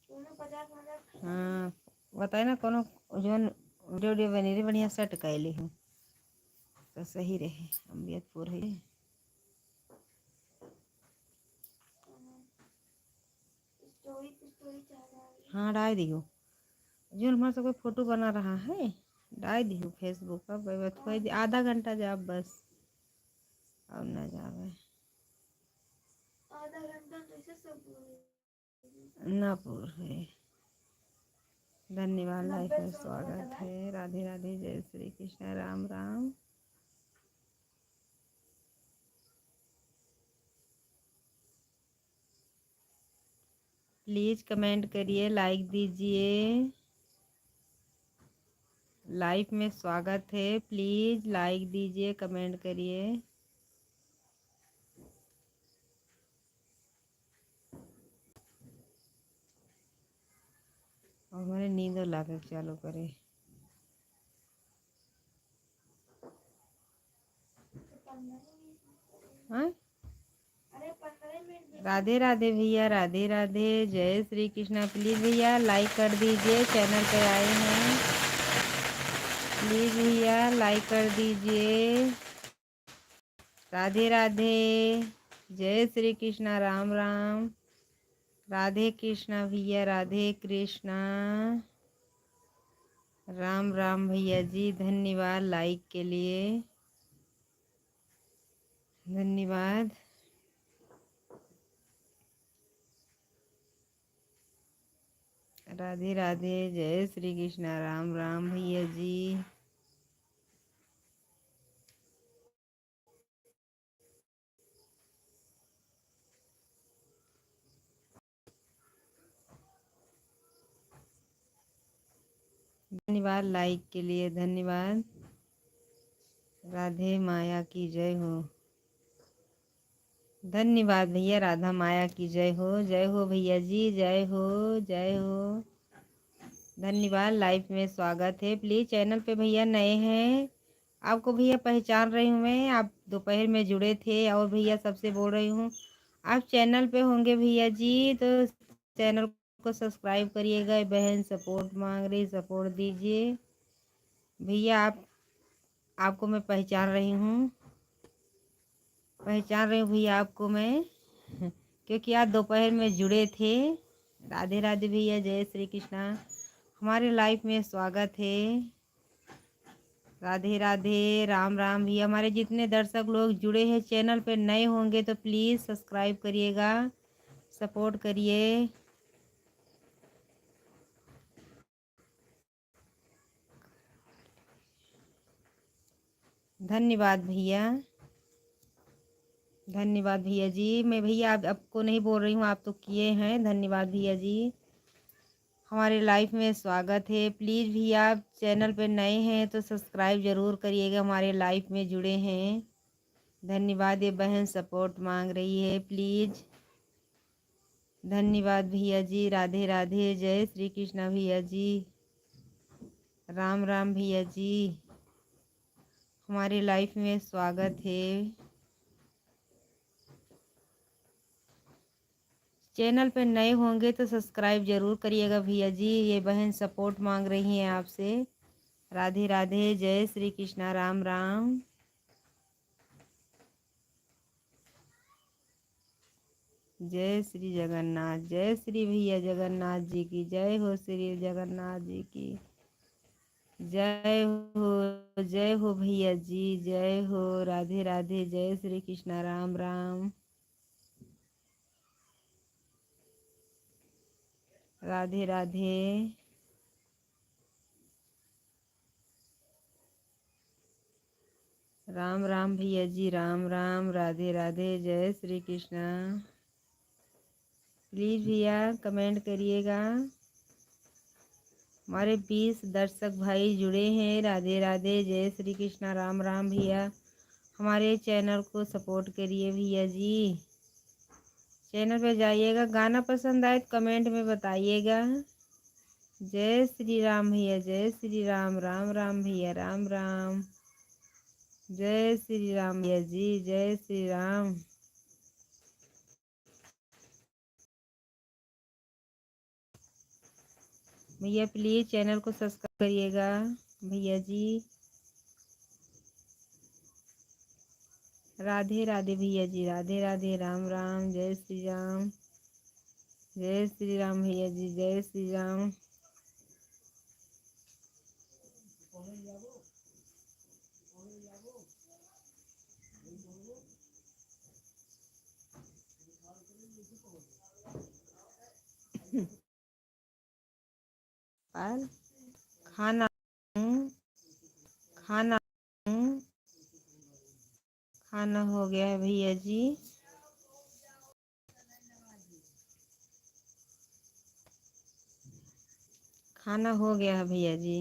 हाँ बताए ना कोनो जोन वीडियो वीडियो बनी रही बढ़िया सेट कैली हूँ तो सही रहे अम्बियतपुर है। हाँ डाल दियो जोन हमारे से कोई फोटो बना रहा है डाल दियो फेसबुक पर कोई आधा घंटा जाब बस और ना जावे ना पूर है। धन्यवाद लाइफ में स्वागत है। राधे राधे जय श्री कृष्ण राम राम। प्लीज कमेंट करिए लाइक दीजिए। लाइफ में स्वागत है प्लीज लाइक दीजिए कमेंट करिए। और हमारे नींद लाकर चालू करे। हाँ राधे राधे भैया राधे राधे जय श्री कृष्णा। प्लीज भैया लाइक कर दीजिए चैनल पे आए हैं प्लीज भैया लाइक कर दीजिए। राधे राधे जय श्री कृष्णा राम राम। राधे कृष्णा भैया राधे कृष्णा राम राम भैया जी। धन्यवाद लाइक के लिए धन्यवाद। राधे राधे जय श्री कृष्णा राम राम भैया जी। धन्यवाद लाइक के लिए धन्यवाद। राधे माया की जय हो। धन्यवाद भैया राधा माया की जय हो भैया जी जय हो जय हो। धन्यवाद लाइफ में स्वागत है। प्लीज़ चैनल पे भैया नए हैं आपको भैया पहचान रही हूँ मैं। आप दोपहर में जुड़े थे और भैया सबसे बोल रही हूँ आप चैनल पे होंगे भैया जी तो चैनल को सब्सक्राइब करिएगा। बहन सपोर्ट मांग रही सपोर्ट दीजिए भैया। आपको मैं पहचान रही हूँ भैया आपको मैं क्योंकि आप दोपहर में जुड़े थे। राधे राधे भैया जय श्री कृष्णा। हमारे लाइफ में स्वागत है। राधे राधे राम राम भैया। हमारे जितने दर्शक लोग जुड़े हैं चैनल पे नए होंगे तो प्लीज़ सब्सक्राइब करिएगा सपोर्ट करिए। धन्यवाद भैया धन्यवाद भैया जी। मैं भैया आपको नहीं बोल रही हूँ आप तो किए हैं। धन्यवाद भैया जी। हमारे लाइफ में स्वागत है। प्लीज़ भैया आप चैनल पे नए हैं तो सब्सक्राइब ज़रूर करिएगा। हमारे लाइफ में जुड़े हैं धन्यवाद। ये बहन सपोर्ट मांग रही है प्लीज़। धन्यवाद भैया जी। राधे राधे जय श्री कृष्णा भैया जी राम राम भैया जी। हमारी लाइफ में स्वागत है। चैनल पे नए होंगे तो सब्सक्राइब ज़रूर करिएगा भैया जी। ये बहन सपोर्ट मांग रही हैं आपसे। राधे राधे जय श्री कृष्णा राम राम। जय श्री जगन्नाथ जय श्री भैया जगन्नाथ जी की जय हो। श्री जगन्नाथ जी की जय हो भैया जी जय हो। राधे राधे जय श्री कृष्णा राम राम। राधे राधे राम राम भैया जी राम राम। राधे राधे जय श्री कृष्णा। प्लीज़ भैया कमेंट करिएगा। हमारे 20 दर्शक भाई जुड़े हैं। राधे राधे जय श्री कृष्णा राम राम भैया। हमारे चैनल को सपोर्ट करिए भैया जी। चैनल पे जाइएगा गाना पसंद आए तो कमेंट में बताइएगा। जय श्री राम भैया जय श्री राम राम राम भैया राम राम। जय श्री राम भैया जी जय श्री राम। भैया प्लीज़ चैनल को सब्सक्राइब करिएगा भैया जी। राधे राधे भैया जी, राधे राधे, राम राम, जय श्री राम, जय श्री राम भैया जी, जय श्री राम। और खाना खाना खाना हो गया है भैया जी। खाना हो गया है भैया जी।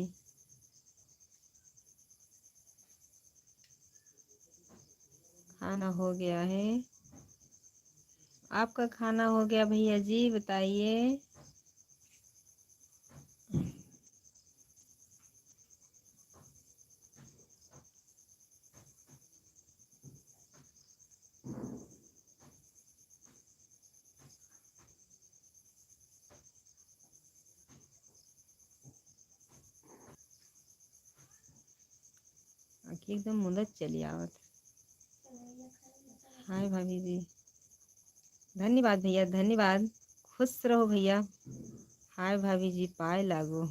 खाना हो गया है। आपका खाना हो गया भैया जी, बताइए। आखिर एकदम मुदत चली आवत। हाय भाभी जी, धन्यवाद भैया, धन्यवाद। खुश रहो भैया। हाय भाभी जी, पाए लागो।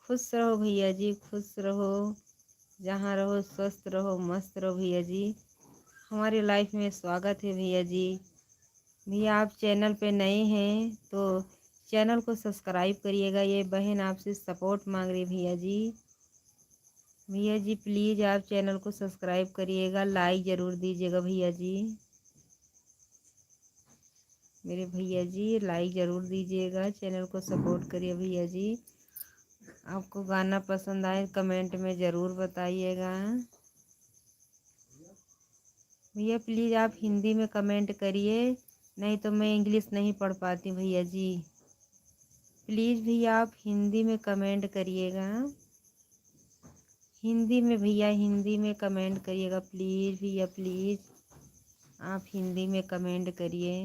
खुश रहो भैया जी, खुश रहो। जहाँ रहो स्वस्थ रहो, मस्त रहो भैया जी। हमारी लाइफ में स्वागत है भैया जी। भैया आप चैनल पे नए हैं तो चैनल को सब्सक्राइब करिएगा। ये बहन आपसे सपोर्ट मांग रही भैया जी। भैया जी प्लीज़ आप चैनल को सब्सक्राइब करिएगा, लाइक ज़रूर दीजिएगा भैया जी। मेरे भैया जी लाइक ज़रूर दीजिएगा, चैनल को सपोर्ट करिए भैया जी। आपको गाना पसंद आए कमेंट में ज़रूर बताइएगा। भैया प्लीज़ आप हिंदी में कमेंट करिए, नहीं तो मैं इंग्लिश नहीं पढ़ पाती भैया जी। प्लीज़ भैया आप हिंदी में कमेंट करिएगा। हिंदी में भैया, हिंदी में कमेंट करिएगा प्लीज़ भैया, प्लीज़ आप हिंदी में कमेंट करिए।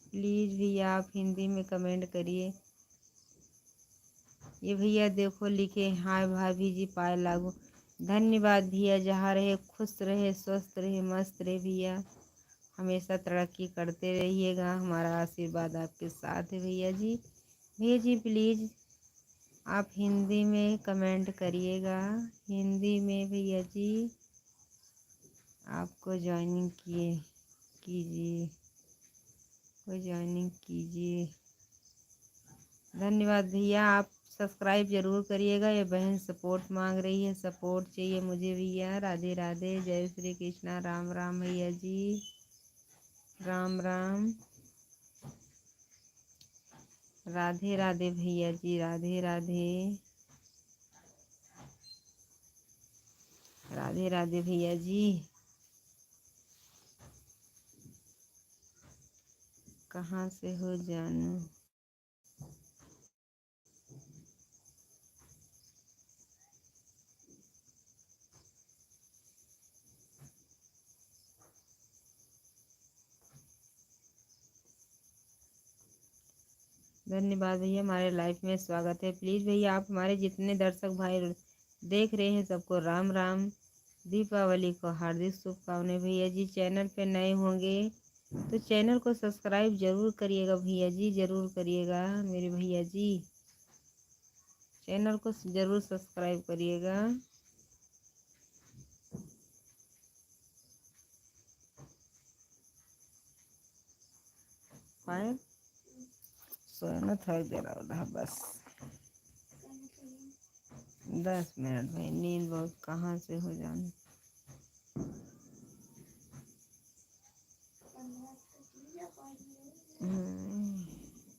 प्लीज़ भैया आप हिंदी में कमेंट करिए। ये भैया देखो लिखे, हाय भाभी जी पाए लागो। धन्यवाद भैया, जहाँ रहे खुश रहे, स्वस्थ रहे, मस्त रहे भैया। हमेशा तरक्की करते रहिएगा, हमारा आशीर्वाद आपके साथ है भैया जी। भैया जी प्लीज़ आप हिंदी में कमेंट करिएगा, हिंदी में भैया जी। आपको ज्वाइनिंग कीजिए, कोई ज्वाइनिंग कीजिए। धन्यवाद भैया, आप सब्सक्राइब ज़रूर करिएगा। ये बहन सपोर्ट मांग रही है, सपोर्ट चाहिए मुझे भैया। राधे राधे, जय श्री कृष्णा, राम राम भैया जी, राम राम। राधे राधे भैया जी, राधे राधे, राधे राधे भैया जी। कहाँ से हो जानू? धन्यवाद भैया, हमारे लाइफ में स्वागत है। प्लीज़ भैया आप हमारे जितने दर्शक भाई देख रहे हैं सबको राम राम। दीपावली को हार्दिक शुभकामनाएं भैया जी। चैनल पे नए होंगे तो चैनल को सब्सक्राइब ज़रूर करिएगा भैया जी, ज़रूर करिएगा मेरे भैया जी। चैनल को ज़रूर सब्सक्राइब करिएगा। पाए सोना थोड़ी देर रहा बस 10 मिनट भाई, नींद बहुत कहाँ से हो जाने।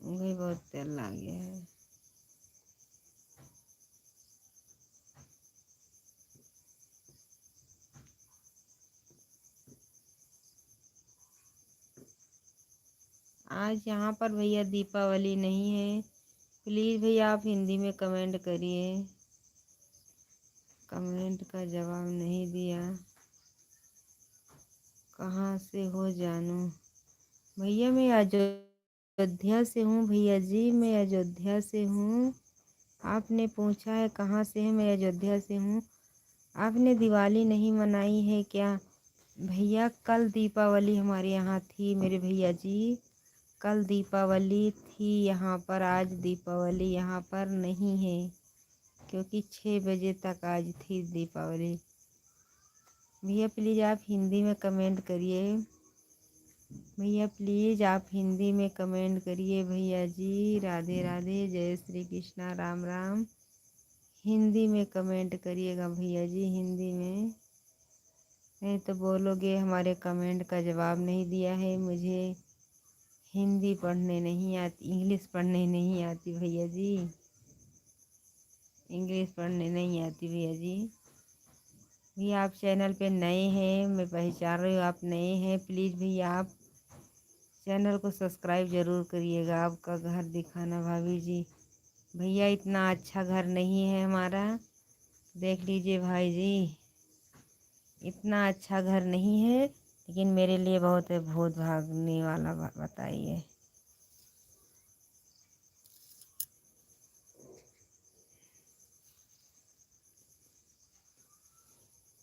वही बहुत तेल लग गया है। आज यहाँ पर भैया दीपावली नहीं है। प्लीज़ भैया आप हिंदी में कमेंट करिए। कमेंट का जवाब नहीं दिया, कहाँ से हो जानू? भैया मैं आज अयोध्या से हूँ भैया जी, मैं अयोध्या से हूँ। आपने पूछा है कहाँ से है, मैं अयोध्या से हूँ। आपने दिवाली नहीं मनाई है क्या? भैया कल दीपावली हमारे यहाँ थी मेरे भैया जी, कल दीपावली थी यहाँ पर, आज दीपावली यहाँ पर नहीं है, क्योंकि 6 बजे तक आज थी दीपावली। भैया प्लीज़ आप हिंदी में कमेंट करिए, भैया प्लीज़ आप हिंदी में कमेंट करिए भैया जी। राधे राधे, जय श्री कृष्णा, राम राम। हिंदी में कमेंट करिएगा भैया जी, हिंदी में, नहीं तो बोलोगे हमारे कमेंट का जवाब नहीं दिया है। मुझे हिंदी पढ़ने नहीं आती, इंग्लिश पढ़ने नहीं आती भैया जी, इंग्लिश पढ़ने नहीं आती भैया जी। भैया आप चैनल पे नए हैं, मैं पहचान रही हूँ आप नए हैं। प्लीज़ भैया आप चैनल को सब्सक्राइब ज़रूर करिएगा। आपका घर दिखाना भाभी जी। भैया इतना अच्छा घर नहीं है हमारा, देख लीजिए भाई जी, इतना अच्छा घर नहीं है, लेकिन मेरे लिए बहुत है भूत भागने वाला। बताइए,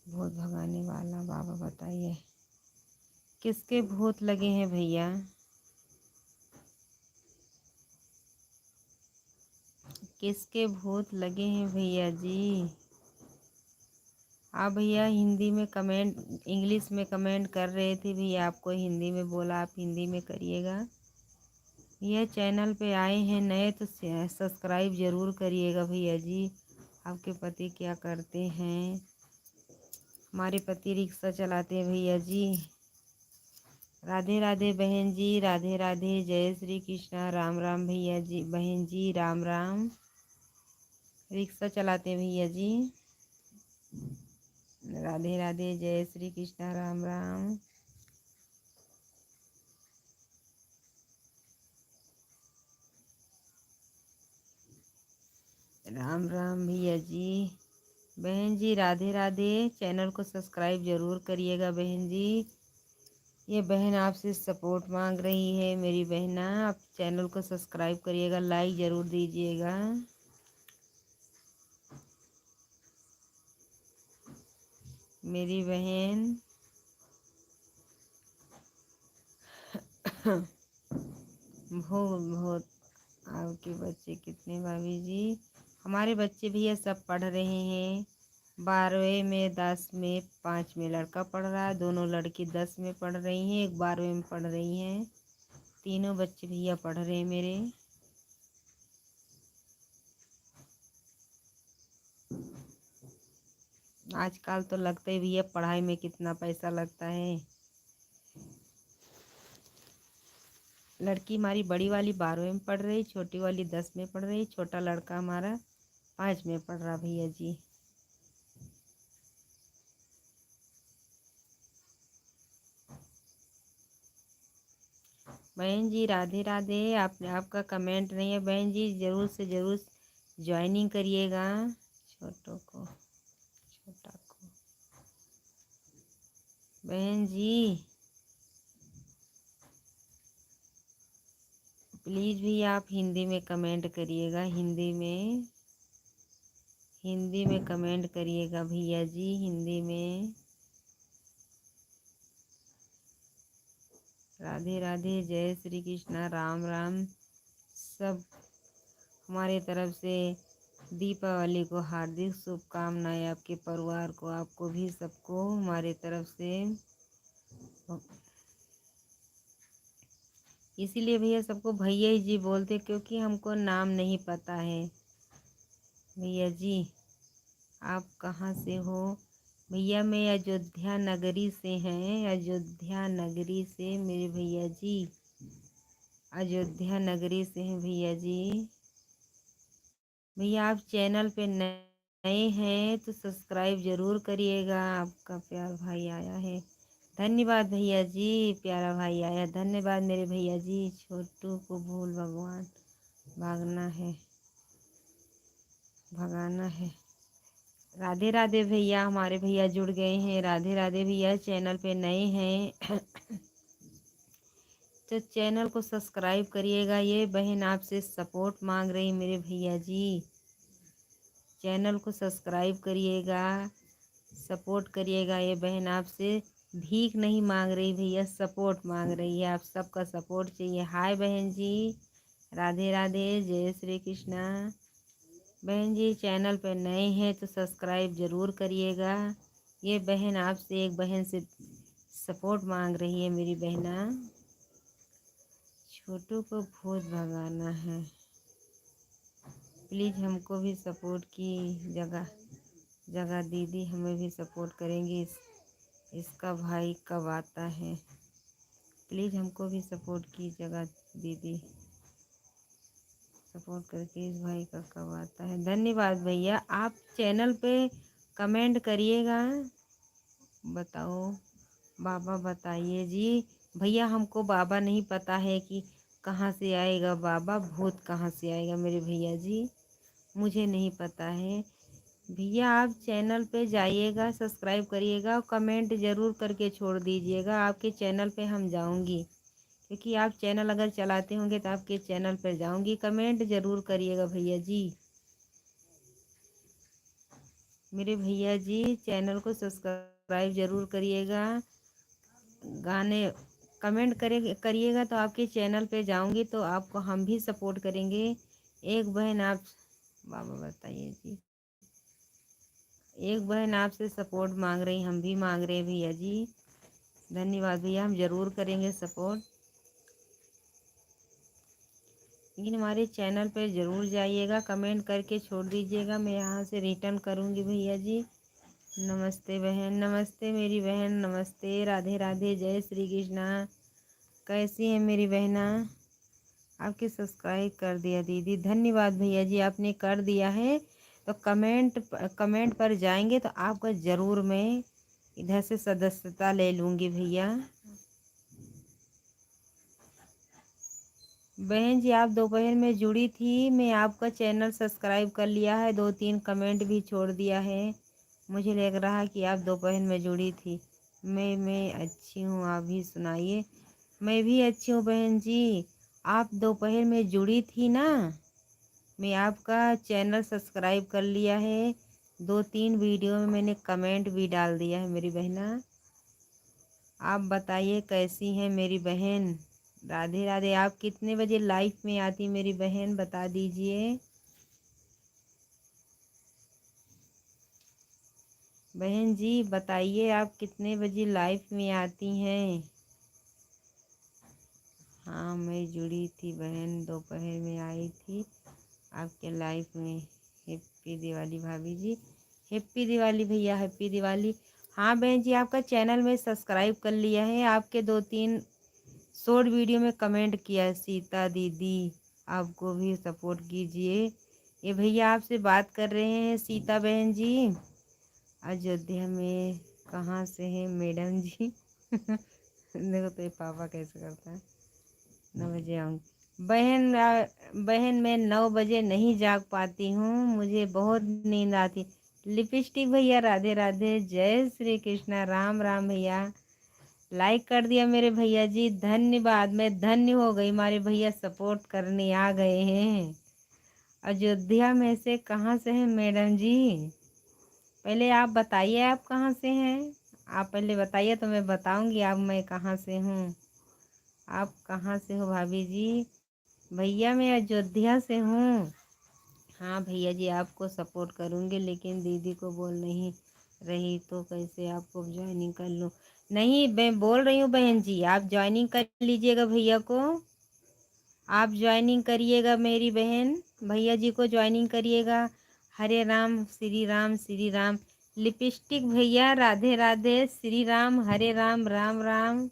भूत भगाने वाला बाबा बताइए, किसके भूत लगे हैं भैया? किसके भूत लगे हैं भैया जी? आप भैया हिंदी में कमेंट, इंग्लिश में कमेंट कर रहे थे भैया, आपको हिंदी में बोला, आप हिंदी में करिएगा। यह चैनल पे आए हैं नए तो सब्सक्राइब ज़रूर करिएगा भैया जी। आपके पति क्या करते हैं? हमारे पति रिक्शा चलाते हैं भैया जी। राधे राधे बहन जी, राधे राधे, जय श्री कृष्णा, राम राम भैया जी, बहन जी राम राम। रिक्शा चलाते हैं भैया जी। राधे राधे, जय श्री कृष्णा, राम राम। राम राम भैया जी। बहन जी राधे राधे, चैनल को सब्सक्राइब ज़रूर करिएगा बहन जी। ये बहन आपसे सपोर्ट मांग रही है, मेरी बहना आप चैनल को सब्सक्राइब करिएगा, लाइक ज़रूर दीजिएगा। मेरी बहन बहुत बहुत। आपके बच्चे कितने भाभी जी? हमारे बच्चे भैया सब पढ़ रहे हैं, 12वीं में, 10 में, 5 में लड़का पढ़ रहा है, दोनों लड़की 10 में पढ़ रही हैं, एक 12वीं में पढ़ रही हैं। तीनों बच्चे भैया पढ़ रहे हैं मेरे। आजकल तो लगता है भैया पढ़ाई में कितना पैसा लगता है। लड़की हमारी बड़ी वाली 12वीं में पढ़ रही, छोटी वाली 10 में पढ़ रही, छोटा लड़का हमारा 5 में पढ़ रहा भैया जी। बहन जी राधे राधे, आपने, आपका कमेंट नहीं है बहन जी, ज़रूर से ज़रूर ज्वाइनिंग करिएगा। छोटों को, छोटा को, बहन जी प्लीज़ भी आप हिंदी में कमेंट करिएगा, हिंदी में, हिंदी में कमेंट करिएगा भैया जी, हिंदी में। राधे राधे, जय श्री कृष्णा, राम राम। सब हमारे तरफ से दीपावली को हार्दिक शुभकामनाएं, आपके परिवार को, आपको भी सबको हमारे तरफ से। इसीलिए भैया सबको भैया ही जी बोलते, क्योंकि हमको नाम नहीं पता है। भैया जी आप कहाँ से हो? भैया मैं अयोध्या नगरी से हैं, अयोध्या नगरी से मेरे भैया जी, अयोध्या नगरी से हैं भैया जी। भैया आप चैनल पे नए हैं तो सब्सक्राइब ज़रूर करिएगा। आपका प्यार भाई आया है, धन्यवाद भैया जी, प्यारा भाई आया, धन्यवाद मेरे भैया जी। छोटू को भूल भगवान भागना है, भगाना है। राधे राधे भैया, हमारे भैया जुड़ गए हैं। राधे राधे भैया, चैनल पे नए हैं तो चैनल को सब्सक्राइब करिएगा। ये बहन आपसे सपोर्ट मांग रही मेरे भैया जी, चैनल को सब्सक्राइब करिएगा, सपोर्ट करिएगा। ये बहन आपसे भीख नहीं मांग रही भैया, सपोर्ट मांग रही है। आप सबका सपोर्ट चाहिए। हाय बहन जी, राधे राधे, जय श्री कृष्णा। बहन जी चैनल पे नए हैं तो सब्सक्राइब ज़रूर करिएगा। ये बहन आपसे, एक बहन से सपोर्ट मांग रही है मेरी बहना। छोटू को भूत भगाना है, प्लीज़ हमको भी सपोर्ट की जगह जगह दीदी, हमें भी सपोर्ट करेंगी। इसका भाई कब आता है, प्लीज़ हमको भी सपोर्ट की जगह दीदी, सपोर्ट करके इस भाई का कब आता है। धन्यवाद भैया। आप चैनल पे कमेंट करिएगा। बताओ बाबा, बताइए जी भैया। हमको बाबा नहीं पता है कि कहाँ से आएगा बाबा, भूत कहाँ से आएगा मेरे भैया जी, मुझे नहीं पता है भैया। आप चैनल पे जाइएगा, सब्सक्राइब करिएगा और कमेंट ज़रूर करके छोड़ दीजिएगा। आपके चैनल पे हम जाऊंगी, क्योंकि आप चैनल अगर चलाते होंगे तो आपके चैनल पर जाऊंगी। कमेंट ज़रूर करिएगा भैया जी। मेरे भैया जी चैनल को सब्सक्राइब ज़रूर करिएगा, गाने कमेंट करिएगा तो आपके चैनल पे जाऊंगी तो आपको हम भी सपोर्ट करेंगे। एक बहन आप, बाबा बताइए जी, एक बहन आपसे सपोर्ट मांग रही, हम भी मांग रहे हैं भैया जी। धन्यवाद भैया, हम ज़रूर करेंगे सपोर्ट। लेकिन हमारे चैनल पे ज़रूर जाइएगा, कमेंट करके छोड़ दीजिएगा, मैं यहाँ से रिटर्न करूँगी भैया जी। नमस्ते बहन, नमस्ते मेरी बहन, नमस्ते, राधे राधे, जय श्री कृष्णा। कैसी है मेरी बहना? आपके सब्सक्राइब कर दिया दीदी, धन्यवाद भैया जी, आपने कर दिया है। तो कमेंट पर जाएंगे तो आपका ज़रूर मैं इधर से सदस्यता ले लूँगी भैया। बहन जी आप दोपहर में जुड़ी थी, मैं आपका चैनल सब्सक्राइब कर लिया है, 2-3 कमेंट भी छोड़ दिया है। मुझे लग रहा कि आप दोपहर में जुड़ी थी। मैं अच्छी हूँ, आप भी सुनाइए। मैं भी अच्छी हूँ बहन जी। आप दोपहर में जुड़ी थी ना, मैं आपका चैनल सब्सक्राइब कर लिया है, 2-3 वीडियो में मैंने कमेंट भी डाल दिया है मेरी बहना। आप बताइए कैसी हैं मेरी बहन? राधे राधे। आप कितने बजे लाइव में आती मेरी बहन, बता दीजिए बहन जी, बताइए आप कितने बजे लाइव में आती हैं? हाँ मैं जुड़ी थी बहन, दोपहर में आई थी आपके लाइव में। हैप्पी दिवाली भाभी जी, हैप्पी दिवाली भैया, हैप्पी दिवाली। हाँ बहन जी आपका चैनल में सब्सक्राइब कर लिया है, आपके 2-3 शॉर्ट वीडियो में कमेंट किया है। सीता दीदी आपको भी सपोर्ट कीजिए। ये भैया आपसे बात कर रहे हैं, सीता बहन जी। अयोध्या में कहाँ से हैं मैडम जी? देखो तो ये पापा कैसे करता है। 9 बजे आऊँगी बहन। बहन मैं 9 बजे नहीं जाग पाती हूँ, मुझे बहुत नींद आती। लिपस्टिक भैया राधे राधे, जय श्री कृष्णा, राम राम भैया। लाइक कर दिया मेरे भैया जी, धन्यवाद। मैं धन्य हो गई, हमारे भैया सपोर्ट करने आ गए हैं। अयोध्या में से कहाँ से हैं मैडम जी? पहले आप बताइए आप कहाँ से हैं। आप पहले बताइए तो मैं बताऊंगी आप मैं कहाँ से हूँ। आप कहाँ से हो भाभी जी? भैया मैं अयोध्या से हूँ। हाँ भैया जी आपको सपोर्ट करूँगी, लेकिन दीदी को बोल नहीं रही तो कैसे आपको ज्वाइनिंग कर लूँ? नहीं मैं बोल रही हूँ बहन जी, आप ज्वाइनिंग कर लीजिएगा भैया को। आप ज्वाइनिंग करिएगा मेरी बहन, भैया जी को ज्वाइनिंग करिएगा। हरे राम श्री राम श्री राम। लिपस्टिक भैया राधे राधे, श्री राम हरे राम, राम राम,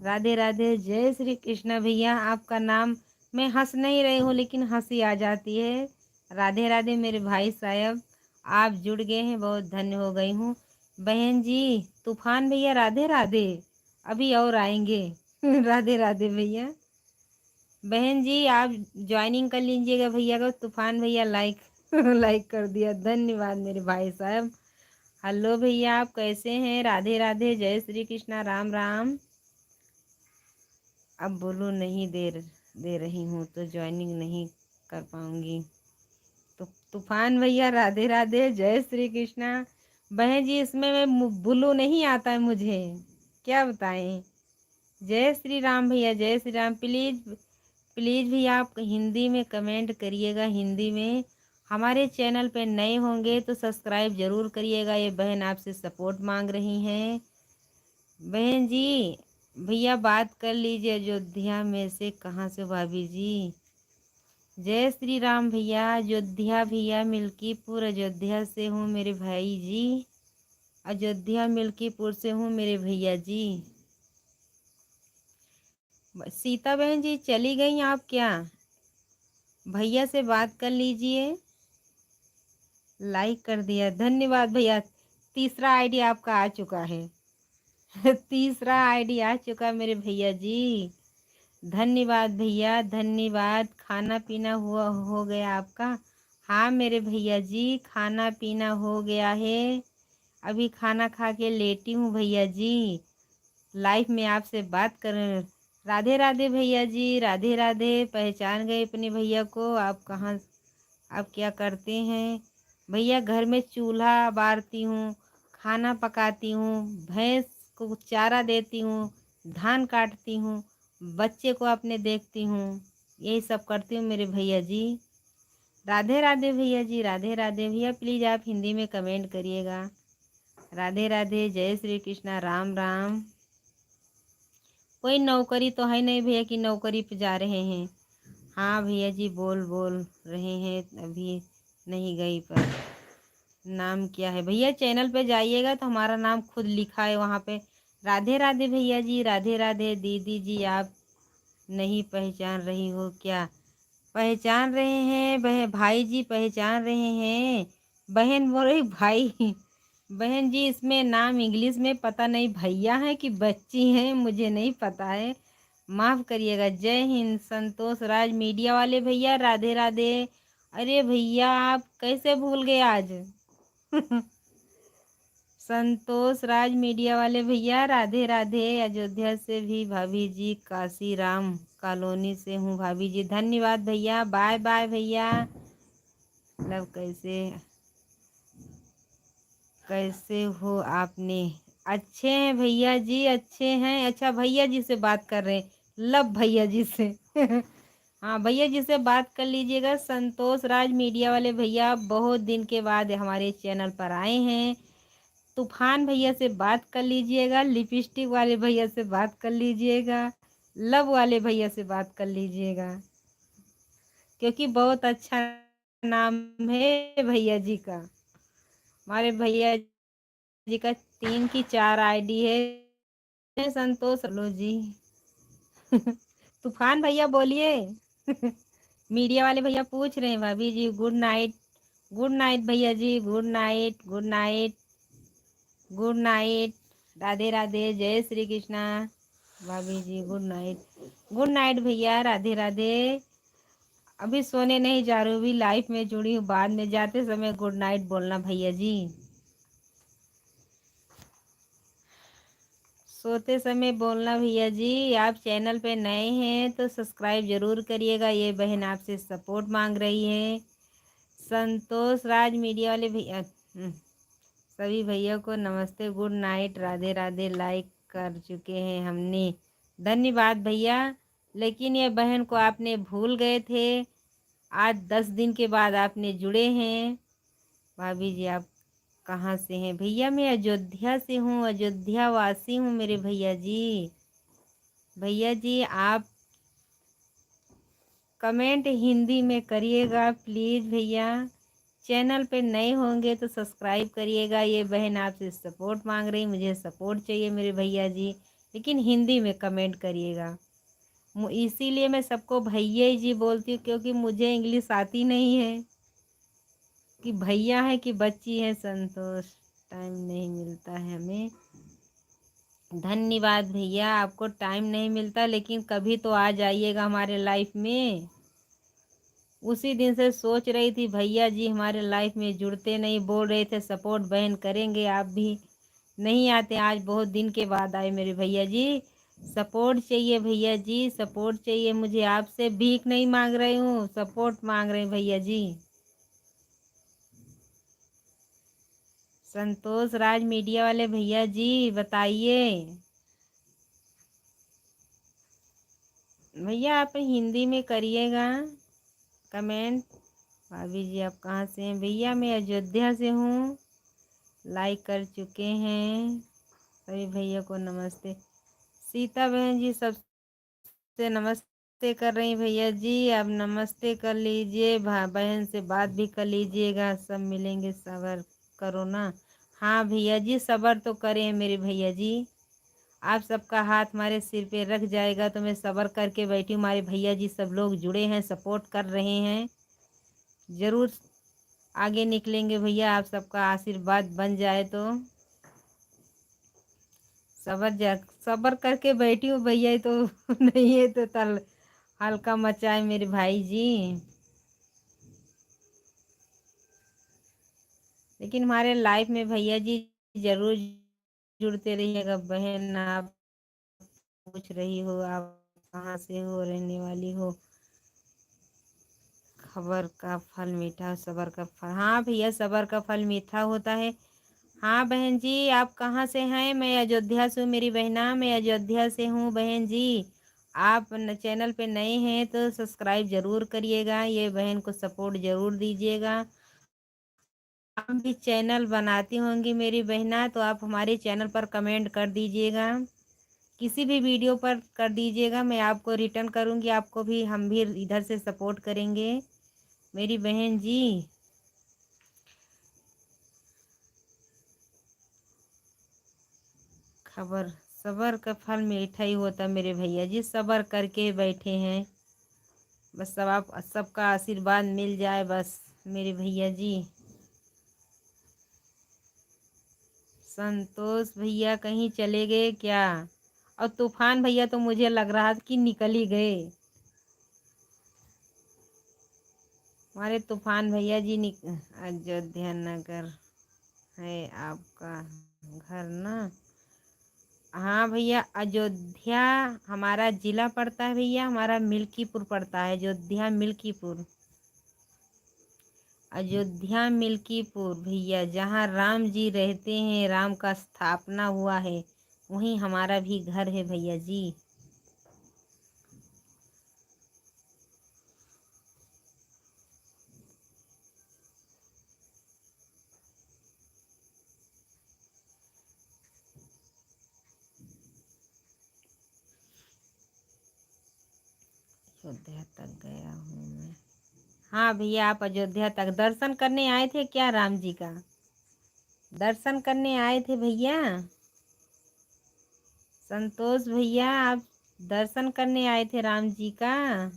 राधे राधे, जय श्री कृष्णा भैया। आपका नाम मैं हंस नहीं रही हूँ लेकिन हंसी आ जाती है। राधे राधे मेरे भाई साहब, आप जुड़ गए हैं, बहुत धन्य हो गई हूँ। बहन जी तूफान भैया राधे राधे, अभी और आएंगे। राधे राधे भैया। बहन जी आप ज्वाइनिंग कर लीजिएगा भैया को। तूफान भैया लाइक लाइक कर दिया, धन्यवाद मेरे भाई साहब। हेलो भैया आप कैसे हैं? राधे राधे, जय श्री कृष्णा, राम राम। अब बोलो नहीं दे रही हूँ तो ज्वाइनिंग नहीं कर पाऊँगी। तो तूफान भैया राधे राधे, जय श्री कृष्णा। बहन जी इसमें मैं बुल्लू नहीं आता है मुझे, क्या बताएं। जय श्री राम भैया, जय श्री राम। प्लीज़ प्लीज़ भी आप हिंदी में कमेंट करिएगा, हिंदी में। हमारे चैनल पे नए होंगे तो सब्सक्राइब ज़रूर करिएगा। ये बहन आपसे सपोर्ट मांग रही हैं। बहन जी भैया बात कर लीजिए, अयोध्या में से कहाँ से भाभी जी। जय श्री राम भैया, अयोध्या भैया मिल्कीपुर अयोध्या से हूँ मेरे भाई जी। अयोध्या मिल्कीपुर से हूँ मेरे भैया जी। सीता बहन जी चली गई आप क्या? भैया से बात कर लीजिए। लाइक कर दिया, धन्यवाद भैया। तीसरा आईडी आपका आ चुका है। तीसरा आईडी आ चुका मेरे भैया जी। धन्यवाद भैया, धन्यवाद। खाना पीना हुआ हो गया आपका? हाँ मेरे भैया जी, खाना पीना हो गया है। अभी खाना खा के लेटी हूँ भैया जी। लाइफ में आपसे बात कर। राधे राधे भैया जी, राधे राधे। पहचान गए अपने भैया को? आप कहाँ, आप क्या करते हैं? भैया घर में चूल्हा बारती हूँ, खाना पकाती हूँ, भैंस को चारा देती हूँ, धान काटती हूँ, बच्चे को अपने देखती हूँ, यही सब करती हूँ मेरे भैया जी। राधे राधे भैया जी, राधे राधे भैया। प्लीज़ आप हिंदी में कमेंट करिएगा। राधे राधे, जय श्री कृष्णा, राम राम। कोई नौकरी तो है नहीं भैया कि नौकरी पे जा रहे हैं। हाँ भैया जी बोल बोल रहे हैं, अभी नहीं गई। पर नाम क्या है भैया? चैनल पे जाइएगा तो हमारा नाम खुद लिखा है वहाँ पे। राधे राधे भैया जी, राधे राधे। दीदी जी आप नहीं पहचान रही हो क्या? पहचान रहे हैं भाई जी, पहचान रहे हैं। बहन बोल रही भाई। बहन जी इसमें नाम इंग्लिश में पता नहीं भैया है कि बच्ची हैं, मुझे नहीं पता है, माफ़ करिएगा। जय हिंद। संतोष राज मीडिया वाले भैया राधे राधे। अरे भैया आप कैसे भूल गए आज? संतोष राज मीडिया वाले भैया राधे राधे। अयोध्या से भी भाभी जी, काशी राम कॉलोनी से हूँ भाभी जी। धन्यवाद भैया, बाय बाय भैया। मतलब कैसे कैसे हो आपने? अच्छे हैं भैया जी, अच्छे हैं। अच्छा भैया जी से बात कर रहे हैं, लव भैया जी से। हाँ भैया जी से बात कर लीजिएगा। संतोष राज मीडिया वाले भैया बहुत दिन के बाद हमारे चैनल पर आए हैं। तूफान भैया से बात कर लीजिएगा। लिपस्टिक वाले भैया से बात कर लीजिएगा। लव वाले भैया से बात कर लीजिएगा, क्योंकि बहुत अच्छा नाम है भैया जी का। हमारे भैया जी का 3 की 4 आईडी है। संतोष लो जी। तूफान भैया बोलिए। मीडिया वाले भैया पूछ रहे हैं भाभी जी। गुड नाइट, गुड नाइट भैया जी, good night, good night, good night. Radhe Radhe, जय श्री कृष्णा। भाभी जी गुड नाइट, गुड नाइट भैया, राधे राधे। अभी सोने नहीं जा रही हूँ, अभी लाइफ में जुड़ी हूँ। बाद में जाते समय गुड नाइट बोलना भैया जी। सोते समय बोलना भैया जी। आप चैनल पे नए हैं तो सब्सक्राइब जरूर करिएगा। ये बहन आपसे सपोर्ट मांग रही है। संतोष राज मीडिया वाले भैया, सभी भैया को नमस्ते, good night, Radhe Radhe. Like कर चुके हैं हमने, धन्यवाद भैया। लेकिन ये बहन को आपने भूल गए थे, आज 10 दिन के बाद आपने जुड़े हैं। भाभी जी आप कहाँ से हैं? भैया मैं अयोध्या से हूँ, अयोध्या वासी हूँ मेरे भैया जी। भैया जी आप कमेंट हिंदी में करिएगा प्लीज़ भैया। चैनल पे नए होंगे तो सब्सक्राइब करिएगा। ये बहन आपसे सपोर्ट मांग रही, मुझे सपोर्ट चाहिए मेरे भैया जी, लेकिन हिंदी में कमेंट करिएगा। इसीलिए मैं सबको भैया जी बोलती हूँ, क्योंकि मुझे इंग्लिश आती नहीं है कि भैया है कि बच्ची है। संतोष टाइम नहीं मिलता है हमें। धन्यवाद भैया, आपको टाइम नहीं मिलता, लेकिन कभी तो आ जाइएगा हमारे लाइफ में। उसी दिन से सोच रही थी भैया जी हमारे लाइफ में जुड़ते नहीं, बोल रहे थे सपोर्ट बहन करेंगे, आप भी नहीं आते। आज बहुत दिन के बाद आए मेरे भैया जी। सपोर्ट चाहिए भैया जी, सपोर्ट चाहिए मुझे आपसे। भीख नहीं मांग रही हूँ, सपोर्ट मांग रहे हैं भैया जी। संतोष राज मीडिया वाले भैया जी बताइए। भैया आप हिंदी में करिएगा कमेंट। भाभी जी आप कहाँ से हैं? भैया मैं अयोध्या से हूँ। लाइक कर चुके हैं सभी भैया को नमस्ते। सीता बहन जी सबसे नमस्ते कर रही भैया जी। आप नमस्ते कर लीजिए, बहन से बात भी कर लीजिएगा। सब मिलेंगे, सबर करो ना। हाँ भैया जी सबर तो करें मेरे भैया जी। आप सबका हाथ हमारे सिर पे रख जाएगा तो मैं सबर करके बैठी हूँ। हमारे भैया जी सब लोग जुड़े हैं, सपोर्ट कर रहे हैं। ज़रूर आगे निकलेंगे भैया, आप सबका आशीर्वाद बन जाए तो। सबर करके बैठी हूँ भैया, ये तो नहीं है तो तल हल्का मचाए मेरे भाई जी। लेकिन हमारे लाइफ में भैया जी जरूर जुड़ते रहिएगा। बहन आप पूछ रही हो आप कहाँ से हो, रहने वाली हो। खबर का फल मीठा, सबर का फल। हाँ भैया सबर का फल मीठा होता है। हाँ बहन जी आप कहाँ से हैं? मैं अयोध्या से हूँ मेरी बहना, मैं अयोध्या से हूँ बहन जी। आप चैनल पे नए हैं तो सब्सक्राइब जरूर करिएगा, ये बहन को सपोर्ट जरूर दीजिएगा। आप भी चैनल बनाती होंगी मेरी बहना तो आप हमारे चैनल पर कमेंट कर दीजिएगा, किसी भी वीडियो पर कर दीजिएगा। मैं आपको रिटर्न करूँगी, आपको भी हम भी इधर से सपोर्ट करेंगे मेरी बहन जी। खबर सबर का फल मीठा ही होता मेरे भैया जी, सबर करके बैठे हैं। बस सब आप सबका आशीर्वाद मिल जाए बस मेरे भैया जी। संतोष भैया कहीं चले गए क्या? और तूफान भैया तो मुझे लग रहा था कि निकल ही गए। हमारे तूफान भैया जी अयोध्या नगर है आपका घर ना? हाँ भैया अयोध्या हमारा जिला पड़ता है भैया, हमारा मिल्कीपुर पड़ता है। अयोध्या मिल्कीपुर, अयोध्या मिल्कीपुर भैया, जहाँ राम जी रहते हैं, राम का स्थापना हुआ है, वहीं हमारा भी घर है भैया जी। अयोध्या तक गया हूँ मैं। हाँ भैया आप अयोध्या तक दर्शन करने आए थे क्या राम जी का? दर्शन करने आए थे भैया? संतोष भैया आप दर्शन करने आए थे राम जी का?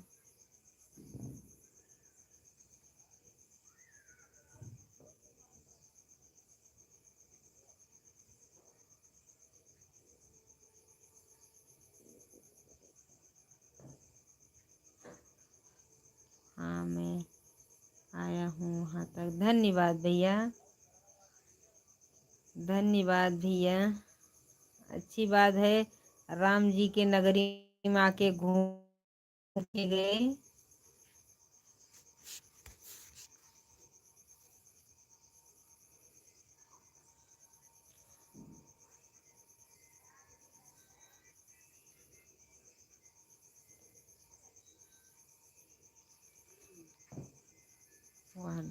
हाँ मैं आया हूँ वहाँ तक। धन्यवाद भैया, धन्यवाद भैया। अच्छी बात है, राम जी के नगरी में आके घूम के गए। वहाँ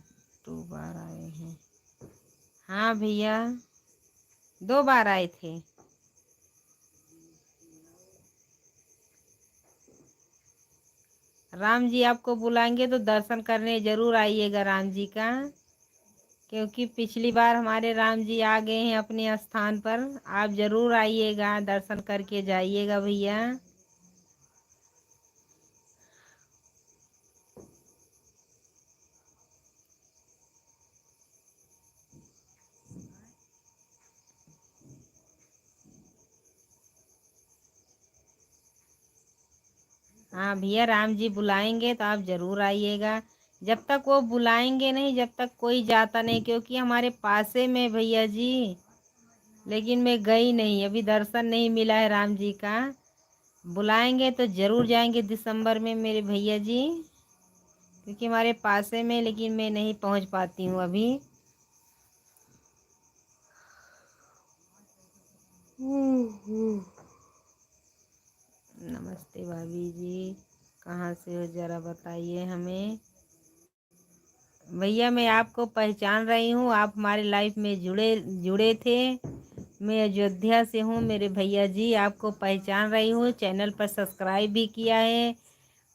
2 बार आए हैं। हाँ भैया 2 बार आए थे। राम जी आपको बुलाएंगे तो दर्शन करने जरूर आइएगा राम जी का, क्योंकि पिछली बार हमारे राम जी आ गए हैं अपने स्थान पर। आप जरूर आइएगा, दर्शन करके जाइएगा भैया। हाँ भैया राम जी बुलाएंगे तो आप जरूर आइएगा। जब तक वो बुलाएंगे नहीं जब तक कोई जाता नहीं, क्योंकि हमारे पासे में भैया जी। लेकिन मैं गई नहीं, अभी दर्शन नहीं मिला है राम जी का। बुलाएंगे तो ज़रूर जाएंगे दिसंबर में मेरे भैया जी, क्योंकि हमारे पास में, लेकिन मैं नहीं पहुंच पाती हूँ अभी। नमस्ते भाभी जी, कहाँ से हो ज़रा बताइए हमें। भैया मैं आपको पहचान रही हूँ, आप हमारे लाइफ में जुड़े जुड़े थे। मैं अयोध्या से हूँ मेरे भैया जी, आपको पहचान रही हूँ। चैनल पर सब्सक्राइब भी किया है,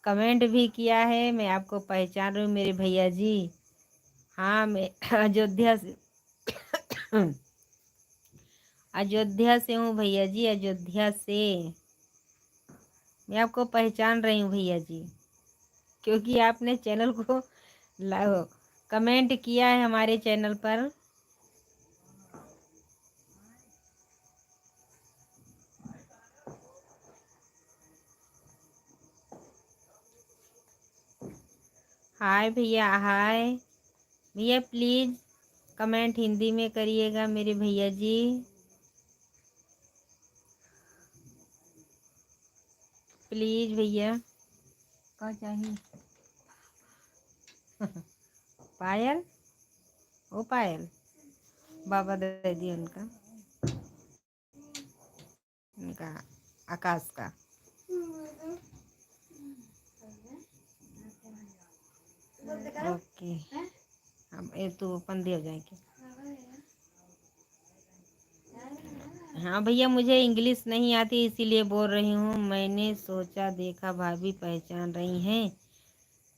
कमेंट भी किया है, मैं आपको पहचान रही हूँ मेरे भैया जी। हाँ मैं अयोध्या से अयोध्या से हूँ भैया जी, अयोध्या से। मैं आपको पहचान रही हूँ भैया जी, क्योंकि आपने चैनल को कमेंट किया है हमारे चैनल पर। हाय भैया, हाय भैया, प्लीज़ कमेंट हिंदी में करिएगा मेरे भैया जी। प्लीज़ भैया। क्या चाहिए? पायल, ओ पायल, बाबा दे दिए उनका, उनका आकाश का। ओके, अब ये तो ओपन दे जाएंगे। हाँ भैया, मुझे इंग्लिश नहीं आती इसीलिए बोल रही हूँ। मैंने सोचा देखा भाभी पहचान रही हैं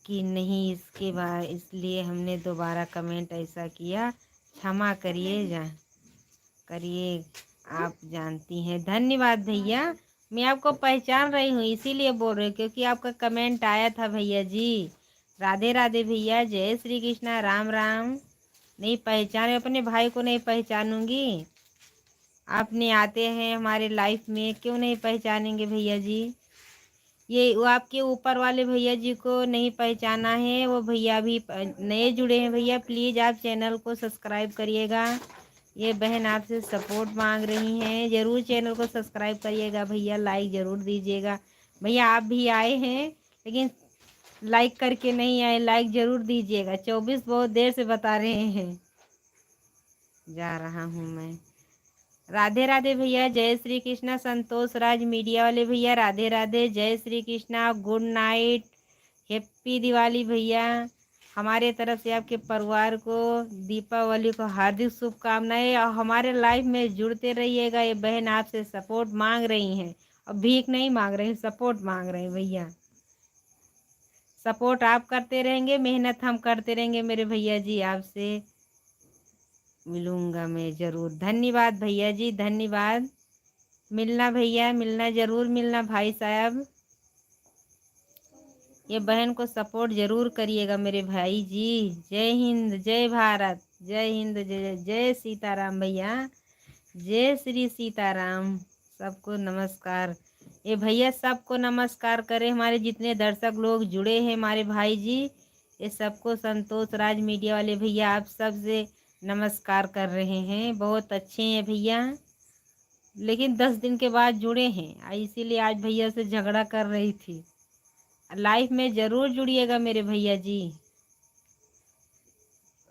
कि नहीं, इसके बाद इसलिए हमने दोबारा कमेंट ऐसा किया, क्षमा करिए करिए, आप जानती हैं। धन्यवाद भैया, मैं आपको पहचान रही हूँ इसीलिए बोल रही हूँ, क्योंकि आपका कमेंट आया था भैया जी। राधे राधे भैया, जय श्री कृष्णा, राम राम। नहीं पहचाने, अपने भाई को नहीं पहचानूंगी? आपने आते हैं हमारे लाइफ में, क्यों नहीं पहचानेंगे भैया जी। ये वो आपके ऊपर वाले भैया जी को नहीं पहचाना है, वो भैया भी नए जुड़े हैं। भैया प्लीज़ आप चैनल को सब्सक्राइब करिएगा। ये बहन आपसे सपोर्ट मांग रही हैं, ज़रूर चैनल को सब्सक्राइब करिएगा भैया, लाइक ज़रूर दीजिएगा। भैया आप भी आए हैं लेकिन लाइक करके नहीं आए, लाइक ज़रूर दीजिएगा। 24 बहुत देर से बता रहे हैं। जा रहा हूँ मैं। राधे राधे भैया, जय श्री कृष्णा। संतोष राज मीडिया वाले भैया, राधे राधे, जय Shri Krishna, good night, happy Diwali भैया। हमारे तरफ से आपके परिवार को दीपावली को हार्दिक शुभकामनाएं, और हमारे लाइफ में जुड़ते रहिएगा। ये बहन आपसे सपोर्ट मांग रही हैं, और भीख नहीं मांग रही, सपोर्ट मांग रहे हैं भैया। सपोर्ट आप करते रहेंगे, मेहनत हम करते रहेंगे मेरे भैया जी। आपसे मिलूंगा मैं ज़रूर। धन्यवाद भैया जी, धन्यवाद। मिलना भैया, मिलना, ज़रूर मिलना भाई साहब। ये बहन को सपोर्ट ज़रूर करिएगा मेरे भाई जी। जय हिंद, जय भारत, जय हिंद, जय जय सीताराम भैया, जय श्री सीताराम। सबको नमस्कार। ये भैया सबको नमस्कार करें, हमारे जितने दर्शक लोग जुड़े हैं हमारे भाई जी, ये सबको संतोष राज मीडिया वाले भैया आप सबसे नमस्कार कर रहे हैं। बहुत अच्छे हैं भैया, लेकिन 10 दिन के बाद जुड़े हैं, इसीलिए आज भैया से झगड़ा कर रही थी। लाइफ में ज़रूर जुड़िएगा मेरे भैया जी।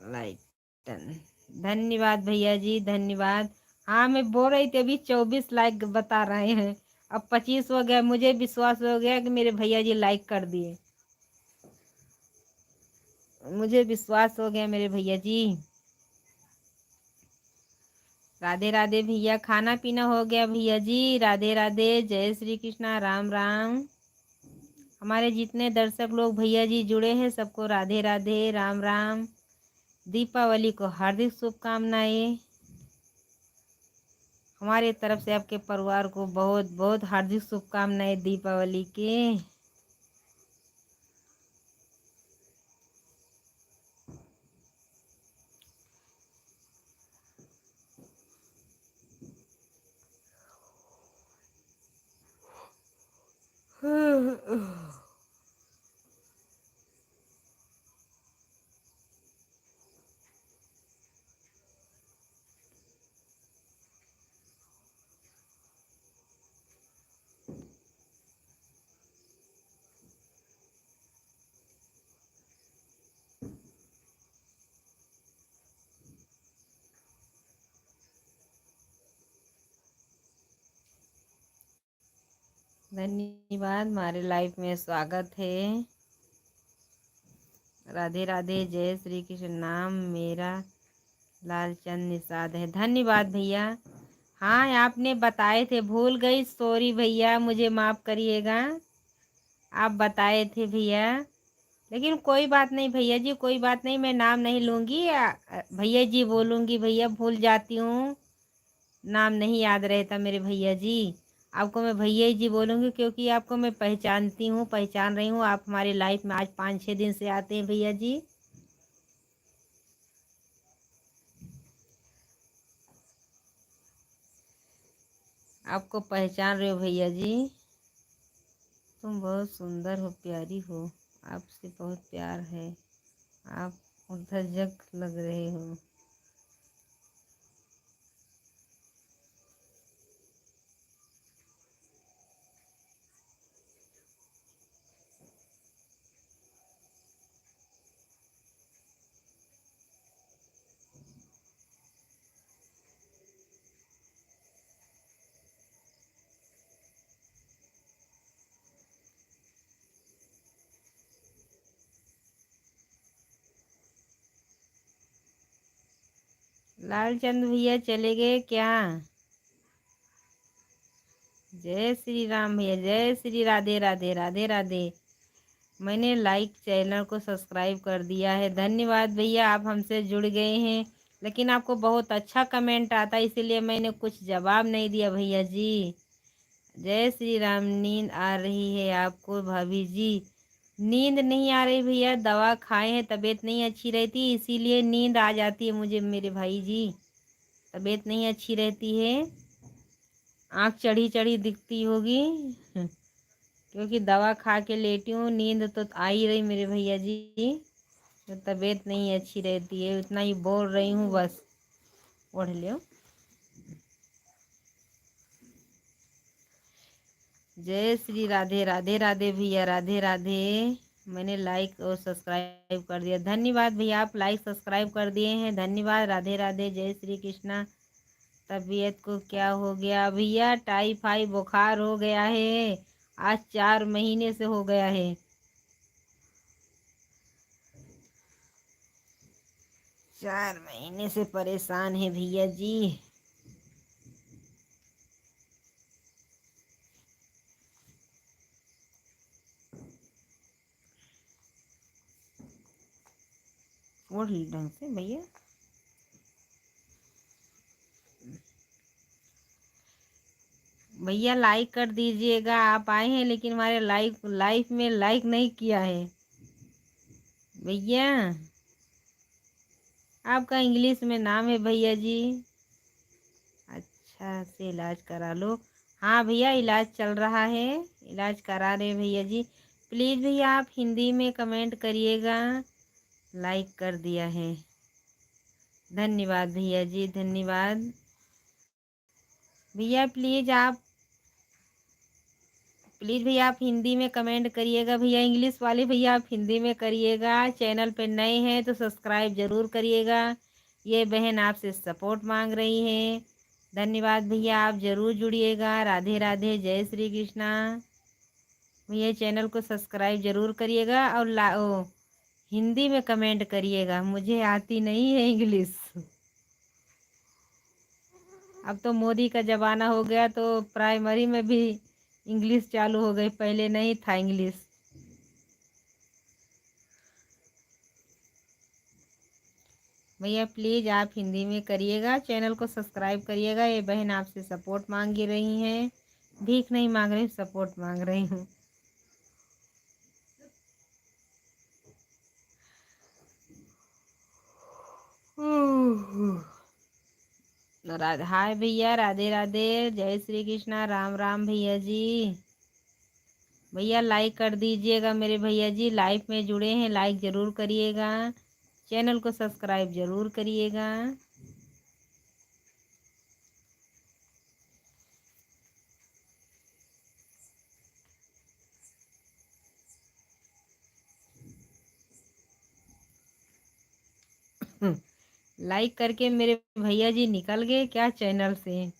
लाइक, धन्यवाद भैया जी, धन्यवाद। हाँ मैं बोल रही थी अभी 24 लाइक बता रहे हैं, अब 25 हो गया। मुझे विश्वास हो गया कि मेरे भैया जी लाइक कर दिए, मुझे विश्वास हो गया मेरे भैया जी। राधे राधे भैया, खाना पीना हो गया भैया जी? राधे राधे, जय श्री कृष्णा, राम राम। हमारे जितने दर्शक लोग भैया जी जुड़े हैं सबको राधे राधे, राम राम। दीपावली को हार्दिक शुभकामनाएं। हमारे तरफ से आपके परिवार को बहुत बहुत हार्दिक शुभकामनाएं दीपावली के। धन्यवाद, हमारे लाइफ में स्वागत है। राधे राधे, जय श्री कृष्ण। नाम मेरा लालचंद निषाद है। धन्यवाद भैया। हाँ, आपने बताए थे, भूल गई, सॉरी भैया, मुझे माफ़ करिएगा। आप बताए थे भैया, लेकिन कोई बात नहीं भैया जी, कोई बात नहीं, मैं नाम नहीं लूँगी। भैया जी बोलूँगी, भैया भूल जाती हूँ, नाम नहीं याद रहता मेरे भैया जी। आपको मैं भैया जी बोलूँगी क्योंकि आपको मैं पहचानती हूँ, पहचान रही हूँ। आप हमारी लाइफ में आज 5-6 दिन से आते हैं भैया जी। आपको पहचान रहे हो भैया जी। तुम बहुत सुंदर हो, प्यारी हो, आपसे बहुत प्यार है, आप धज्जक लग रहे हो। लालचंद भैया चले गए क्या? जय श्री राम भैया, जय श्री राधे राधे, राधे राधे। मैंने लाइक चैनल को सब्सक्राइब कर दिया है। धन्यवाद भैया, आप हमसे जुड़ गए हैं। लेकिन आपको बहुत अच्छा कमेंट आता है, इसीलिए मैंने कुछ जवाब नहीं दिया भैया जी। जय श्री राम। नींद आ रही है आपको भाभी जी? नींद नहीं आ रही भैया, दवा खाए हैं, तबीयत नहीं अच्छी रहती, इसीलिए नींद आ जाती है मुझे मेरे भाई जी। तबीयत नहीं अच्छी रहती है, आँख चढ़ी चढ़ी दिखती होगी क्योंकि दवा खा के लेटी हूँ। नींद तो आ ही रही मेरे भैया जी, तो तबीयत नहीं अच्छी रहती है, उतना ही बोल रही हूँ बस। ओढ़ लियो। जय श्री राधे, राधे राधे भैया, राधे राधे। मैंने लाइक और सब्सक्राइब कर दिया। धन्यवाद भैया, आप लाइक सब्सक्राइब कर दिए हैं, धन्यवाद। राधे राधे, जय श्री कृष्णा। तबीयत को क्या हो गया भैया? टाइफाइड बुखार हो गया है, आज 4 महीने से हो गया है। 4 महीने से परेशान है भैया जी। ओढ़ ली ढंग से भैया। भैया लाइक कर दीजिएगा, आप आए हैं लेकिन हमारे लाइफ में लाइक नहीं किया है भैया। आपका इंग्लिश में नाम है भैया जी। अच्छा से इलाज करा लो। हाँ भैया, इलाज चल रहा है, इलाज करा रहे भैया जी। प्लीज़ भैया आप हिंदी में कमेंट करिएगा। लाइक कर दिया है, धन्यवाद भैया जी, धन्यवाद। भैया प्लीज़ भैया आप हिंदी में कमेंट करिएगा भैया। इंग्लिश वाले भैया आप हिंदी में करिएगा। चैनल पे नए हैं तो सब्सक्राइब ज़रूर करिएगा। ये बहन आपसे सपोर्ट मांग रही है। धन्यवाद भैया, आप ज़रूर जुड़िएगा। राधे राधे, जय श्री कृष्णा। भैया चैनल को सब्सक्राइब ज़रूर करिएगा और हिंदी में कमेंट करिएगा, मुझे आती नहीं है इंग्लिश। अब तो मोदी का ज़माना हो गया तो प्राइमरी में भी इंग्लिश चालू हो गई, पहले नहीं था इंग्लिश। भैया प्लीज़ आप हिंदी में करिएगा, चैनल को सब्सक्राइब करिएगा। ये बहन आपसे सपोर्ट मांग रही हैं, भीख नहीं मांग रही, सपोर्ट मांग रही हूँ। राधे, हाय भैया, राधे राधे, जय श्री कृष्णा, राम राम भैया जी। भैया लाइक कर दीजिएगा मेरे भैया जी, लाइव में जुड़े हैं, लाइक ज़रूर करिएगा। चैनल को सब्सक्राइब ज़रूर करिएगा। लाइक करके मेरे भैया जी निकल गए क्या चैनल से?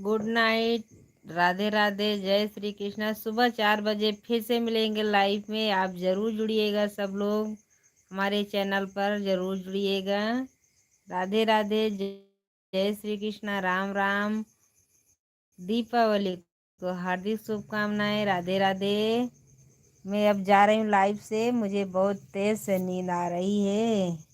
Good night. राधे राधे, जय श्री कृष्णा। सुबह 4 बजे फिर से मिलेंगे लाइव में। आप ज़रूर जुड़िएगा, सब लोग हमारे चैनल पर ज़रूर जुड़िएगा। राधे राधे, जय श्री कृष्णा, राम राम। दीपावली को हार्दिक शुभकामनाएं। राधे राधे। मैं अब जा रही हूँ लाइव से, मुझे बहुत तेज से नींद आ रही है।